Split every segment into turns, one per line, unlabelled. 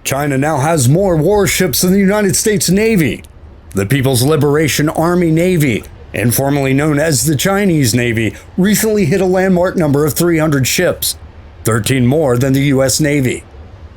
China now has more warships than the United States Navy. The People's Liberation Army Navy, informally known as the Chinese Navy, recently hit a landmark number of 300 ships, 13 more than the US Navy.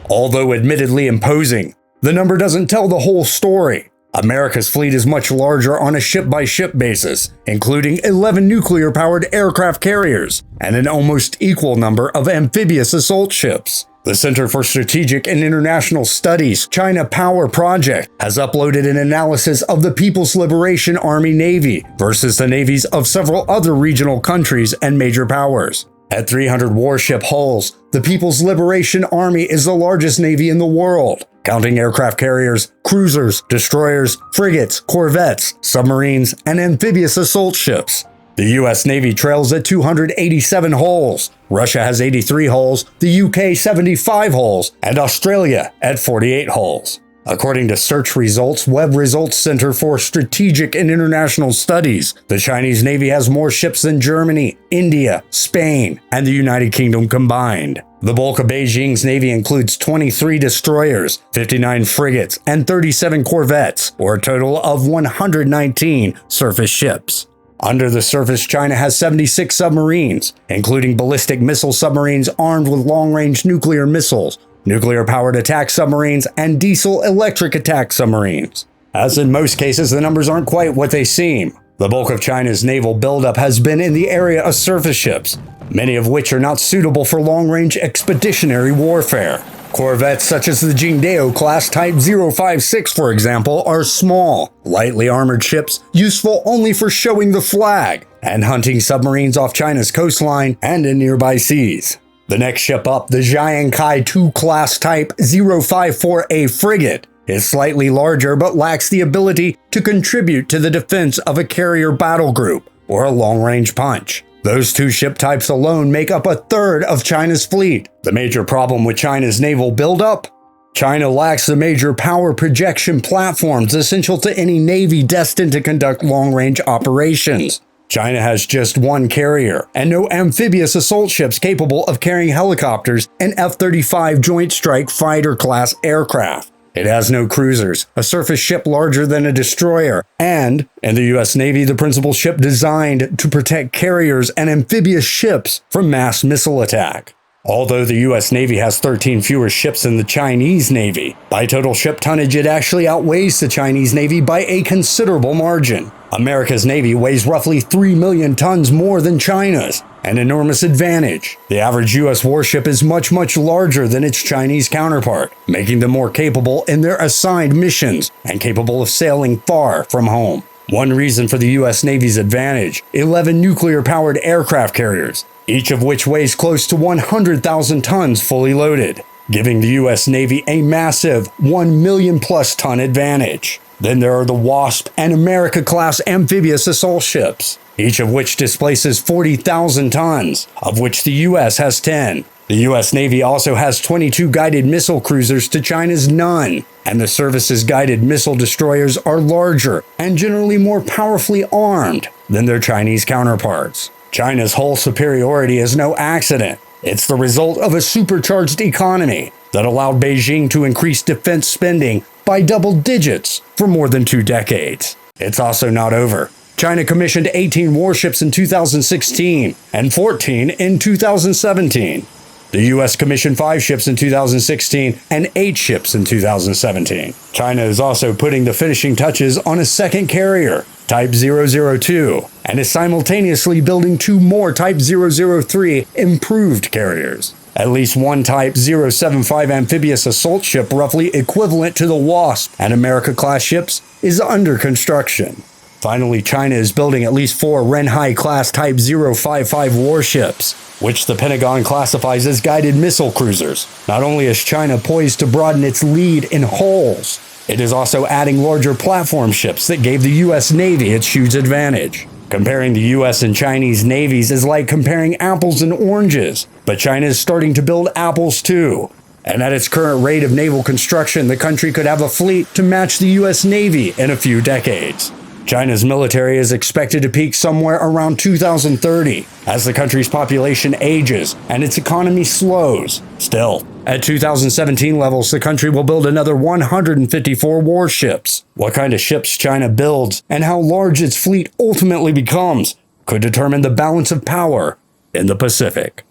Although admittedly imposing, the number doesn't tell the whole story. America's fleet is much larger on a ship-by-ship basis, including 11 nuclear-powered aircraft carriers and an almost equal number of amphibious assault ships. The Center for Strategic and International Studies China Power Project has uploaded an analysis of the People's Liberation Army Navy versus the navies of several other regional countries and major powers. At 300 warship hulls, the People's Liberation Army is the largest navy in the world, counting aircraft carriers, cruisers, destroyers, frigates, corvettes, submarines, and amphibious assault ships. The US Navy trails at 287 hulls, Russia has 83 hulls, the UK 75 hulls, and Australia at 48 hulls. According to Search Results Web Results Center for Strategic and International Studies, the Chinese Navy has more ships than Germany, India, Spain, and the United Kingdom combined. The bulk of Beijing's Navy includes 23 destroyers, 59 frigates, and 37 corvettes, or a total of 119 surface ships. Under the surface, China has 76 submarines, including ballistic missile submarines armed with long-range nuclear missiles, nuclear-powered attack submarines, and diesel-electric attack submarines. As in most cases, the numbers aren't quite what they seem. The bulk of China's naval buildup has been in the area of surface ships, many of which are not suitable for long-range expeditionary warfare. Corvettes such as the Jingdao class Type 056, for example, are small, lightly armored ships useful only for showing the flag and hunting submarines off China's coastline and in nearby seas. The next ship up, the Jiangkai II class Type 054A frigate, is slightly larger but lacks the ability to contribute to the defense of a carrier battle group or a long-range punch. Those two ship types alone make up a third of China's fleet. The major problem with China's naval buildup? China lacks the major power projection platforms essential to any navy destined to conduct long-range operations. China has just one carrier and no amphibious assault ships capable of carrying helicopters and F-35 Joint Strike Fighter class aircraft. It has no cruisers, a surface ship larger than a destroyer, and, in the US Navy, the principal ship designed to protect carriers and amphibious ships from mass missile attack. Although the US Navy has 13 fewer ships than the Chinese Navy, by total ship tonnage it actually outweighs the Chinese Navy by a considerable margin. America's Navy weighs roughly 3 million tons more than China's, an enormous advantage. The average US warship is much larger than its Chinese counterpart, making them more capable in their assigned missions and capable of sailing far from home. One reason for the US Navy's advantage: 11 nuclear-powered aircraft carriers, each of which weighs close to 100,000 tons fully loaded, giving the US Navy a massive 1 million-plus ton advantage. Then there are the Wasp and America-class amphibious assault ships, each of which displaces 40,000 tons, of which the US has 10. The US Navy also has 22 guided missile cruisers to China's none, and the service's guided missile destroyers are larger and generally more powerfully armed than their Chinese counterparts. China's hull superiority is no accident. It's the result of a supercharged economy that allowed Beijing to increase defense spending by double digits for more than 2 decades. It's also not over. China commissioned 18 warships in 2016 and 14 in 2017. The US commissioned 5 ships in 2016 and 8 ships in 2017. China is also putting the finishing touches on a second carrier, Type 002, and is simultaneously building 2 more Type 003 improved carriers. At least one Type 075 amphibious assault ship roughly equivalent to the Wasp and America-class ships is under construction. Finally, China is building at least 4 Renhai-class Type 055 warships, which the Pentagon classifies as guided missile cruisers. Not only is China poised to broaden its lead in hulls, it is also adding larger platform ships that gave the US Navy its huge advantage. Comparing the US and Chinese navies is like comparing apples and oranges, but China is starting to build apples too. And at its current rate of naval construction, the country could have a fleet to match the US Navy in a few decades. China's military is expected to peak somewhere around 2030 as the country's population ages and its economy slows. Still, at 2017 levels, the country will build another 154 warships. What kind of ships China builds and how large its fleet ultimately becomes could determine the balance of power in the Pacific.